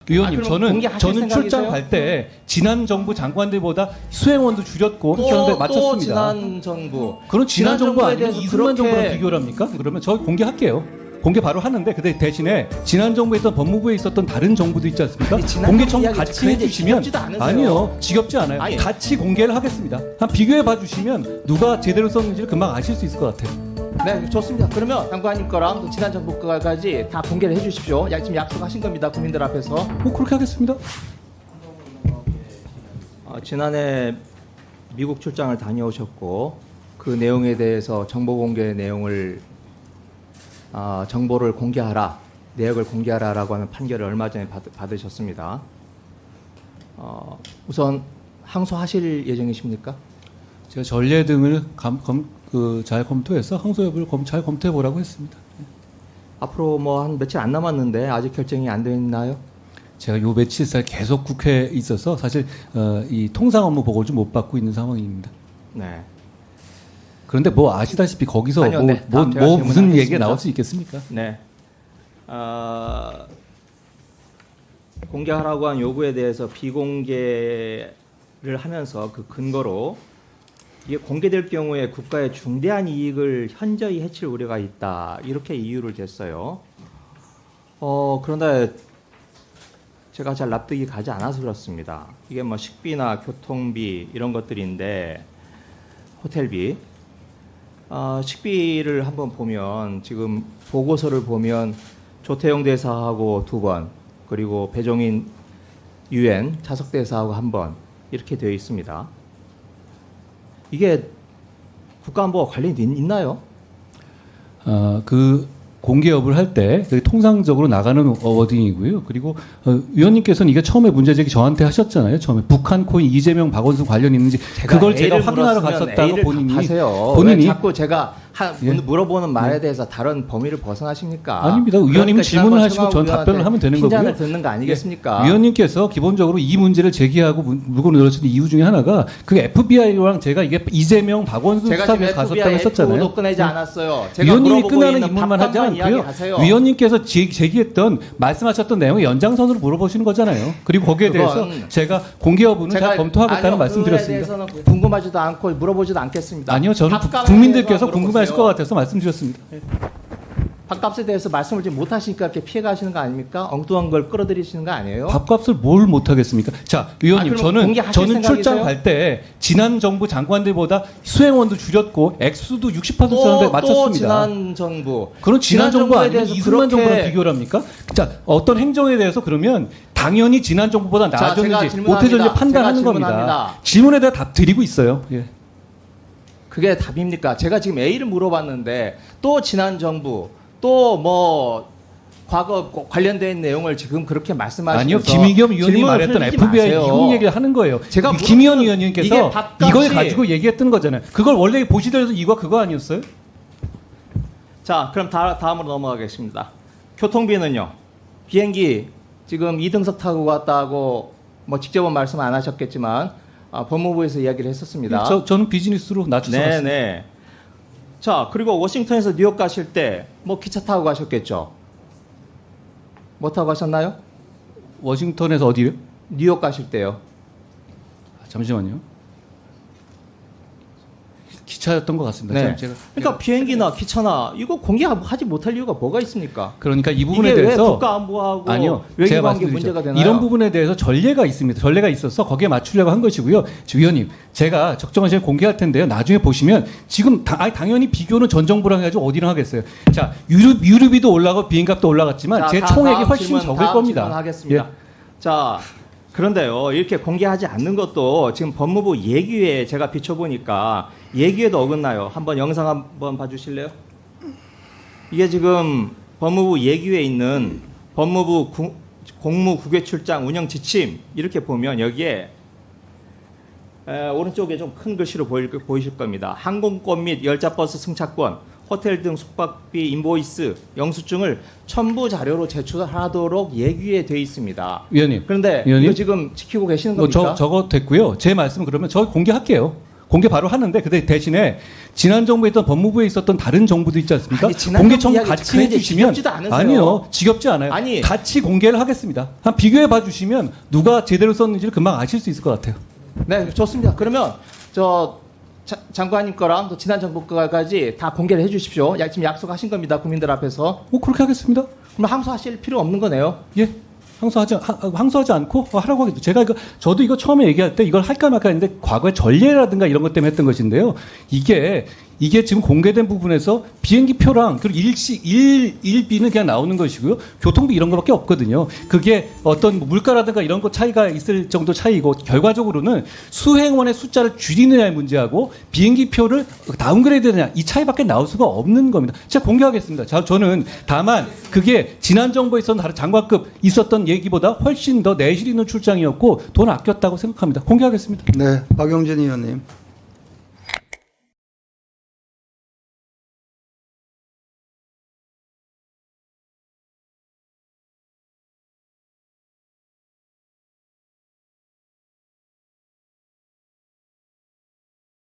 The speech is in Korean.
의원님, 저는 출장 갈 때 지난 정부 장관들보다 수행원도 줄였고 그런데 맞췄습니다. 또 지난 정부. 그럼 지난 정부 아니면 이승만 그렇게... 정부랑 비교를 합니까? 그러면 저 공개할게요. 공개 바로 하는데 근데 대신에 지난 정부에 있던 법무부에 있었던 다른 정부도 있지 않습니까? 공개 청구 같이 해주시면 아니요, 지겹지 않아요. 아니, 같이 공개를 하겠습니다. 한 비교해 봐주시면 누가 제대로 썼는지를 금방 아실 수 있을 것 같아요. 네, 좋습니다. 그러면 장관님 거랑 지난 정부 거까지 다 공개를 해주십시오. 지금 약속하신 겁니다, 국민들 앞에서. 그렇게 하겠습니다. 지난해 미국 출장을 다녀오셨고 그 내용에 대해서 정보 공개 내용을 정보를 공개하라, 내역을 공개하라라고 하는 판결을 얼마 전에 받으셨습니다. 우선 항소하실 예정이십니까? 제가 전례 등을 잘 검토해서 항소 여부를 잘 검토해 보라고 했습니다. 앞으로 뭐 한 며칠 안 남았는데 아직 결정이 안 되어 있나요? 제가 요 며칠 사이 계속 국회에 있어서 사실 이 통상 업무 보고를 좀 못 받고 있는 상황입니다. 네. 그런데 뭐 아시다시피 거기서 아니요, 네. 무슨 얘기가 나올 수 있겠습니까? 네. 공개하라고 한 요구에 대해서 비공개를 하면서 그 근거로 이게 공개될 경우에 국가의 중대한 이익을 현저히 해칠 우려가 있다, 이렇게 이유를 댔어요. 그런데 제가 잘 납득이 가지 않아서 그렇습니다. 이게 뭐 식비나 교통비 이런 것들인데, 호텔비, 식비를 한번 보면 지금 보고서를 보면 조태용 대사하고 2번, 그리고 배종인 유엔 차석 대사하고 1번 이렇게 되어 있습니다. 이게 국가안보와 관련이 있나요? 그 공개 여부를 할 때 통상적으로 나가는 워딩이고요. 그리고 위원님께서는 이게 처음에 문제제기 저한테 하셨잖아요. 처음에 북한 코인 이재명 박원순 관련 있는지 그걸 제가 확인하러 갔었다고 본인이 자꾸 제가 물어보는 말에 대해서 다른 범위를 벗어나십니까? 아닙니다. 의원님은 질문을 하시고 전 답변을 하면 되는 거고요. 핀잔을 듣는 거 아니겠습니까? 위원님께서 기본적으로 이 문제를 제기하고 물건을 늘어뜨린 이유 중에 하나가 그 FBI랑 제가 이게 이재명 박원순 수사에 갔었다고 했었잖아요. 제가 꺼내지 않았어요. 위원님이 끝나는 인물만 하지 않고요. 위원님께서 제기했던 말씀하셨던 내용을 연장선으로 물어보시는 거잖아요. 그리고 거기에 대해서 제가 공개 여부는 다 검토하겠다는 말씀드렸습니다. 그거에 대해서는 궁금하지도 않고 물어보지도 않겠습니다. 아니요, 저는 국민들께서 궁금하실 것 같아서 말씀드렸습니다. 밥값에 대해서 말씀을 좀 못하시니까 이렇게 피해가시는 거 아닙니까? 엉뚱한 걸 끌어들이시는 거 아니에요? 밥값을 뭘 못하겠습니까? 자, 위원님, 저는 출장 갈 때 지난 정부 장관들보다 수행원도 줄였고 액수도 60%에 맞췄습니다. 또 지난 정부. 그런 지난 정부 아니면 이승만 정부랑 비교를 합니까? 자, 어떤 행정에 대해서 그러면 당연히 지난 정부보다 나아졌는지 못해졌는지 판단하는 겁니다. 질문에 대해 답 드리고 있어요. 예. 그게 답입니까? 제가 지금 A를 물어봤는데 또 지난 정부 또 뭐 과거 관련된 내용을 지금 그렇게 말씀하시면서 아니요, 김의겸 의원이 말했던 FBI 미국 얘기를 하는 거예요. 제가 김의겸 의원님께서 이걸 가지고 얘기했던 거잖아요. 그걸 원래 보시더라도 이거 그거 아니었어요? 자, 그럼 다음으로 넘어가겠습니다. 교통비는요. 비행기 지금 2등석 타고 왔다고 뭐 직접은 말씀 안 하셨겠지만 법무부에서 이야기를 했었습니다. 저는 비즈니스로 낮춰서 갔습니다. 네. 자, 그리고 워싱턴에서 뉴욕 가실 때 뭐 기차 타고 가셨겠죠? 뭐 타고 가셨나요? 워싱턴에서 어디요? 뉴욕 가실 때요. 잠시만요. 기차였던 것 같습니다. 네. 그러니까 비행기나 기차나 이거 공개하지 못할 이유가 뭐가 있습니까? 그러니까 이 부분에 이게 대해서 왜 국가안보하고 아니요, 외교관계 문제가 되나요? 이런 부분에 대해서 전례가 있습니다. 전례가 있어서 거기에 맞추려고 한 것이고요. 위원님, 제가 적정한 시간에 공개할 텐데요. 나중에 보시면 지금 당연히 비교는 전 정부랑 해가지고 어디랑 하겠어요. 자, 유류비도 올라가고 비행값도 올라갔지만 제 총액이 훨씬 적을 겁니다. 하겠습니다. 예. 자, 그런데요, 이렇게 공개하지 않는 것도 지금 법무부 예규에 제가 비춰보니까 예규에도 어긋나요. 한번 영상 한번 봐주실래요? 이게 지금 법무부 예규에 있는 법무부 공무국외출장 운영 지침 이렇게 보면 여기에 오른쪽에 좀 큰 글씨로 보이실 겁니다. 항공권 및 열차버스 승차권, 호텔 등 숙박비 인보이스, 영수증을 첨부 자료로 제출하도록 예규에 돼 있습니다. 위원님. 그런데 위원님? 이거 지금 지키고 계시는 겁니까? 저거 됐고요. 제 말씀은 그러면 저 공개할게요. 공개 바로 하는데 그 대신에 지난 정부에 있던 법무부에 있었던 다른 정부도 있지 않습니까? 아니, 지난 공개 정부 청구 이야기 같이 그게 해주시면 지겹지도 않으세요? 아니요, 지겹지 않아요. 아니. 같이 공개를 하겠습니다. 한 비교해 봐주시면 누가 제대로 썼는지를 금방 아실 수 있을 것 같아요. 네, 좋습니다. 그러면 장관님 거랑 또 지난 정부 거까지 다 공개를 해주십시오. 지금 약속하신 겁니다. 국민들 앞에서. 그렇게 하겠습니다. 그럼 항소하실 필요 없는 거네요. 예. 항소하지 않고 하라고 하겠죠. 저도 이거 처음에 얘기할 때 이걸 할까 말까 했는데 과거에 전례라든가 이런 것 때문에 했던 것인데요. 이게 지금 공개된 부분에서 비행기 표랑 그리고 일비는 그냥 나오는 것이고요. 교통비 이런 거밖에 없거든요. 그게 어떤 물가라든가 이런 거 차이가 있을 정도 차이고 결과적으로는 수행원의 숫자를 줄이느냐의 문제하고 비행기 표를 다운그레이드 되느냐 이 차이밖에 나올 수가 없는 겁니다. 제가 공개하겠습니다. 저는 다만 그게 지난 정부에 있었던 다른 장관급 있었던 얘기보다 훨씬 더 내실 있는 출장이었고 돈 아꼈다고 생각합니다. 공개하겠습니다. 네, 박용진 의원님.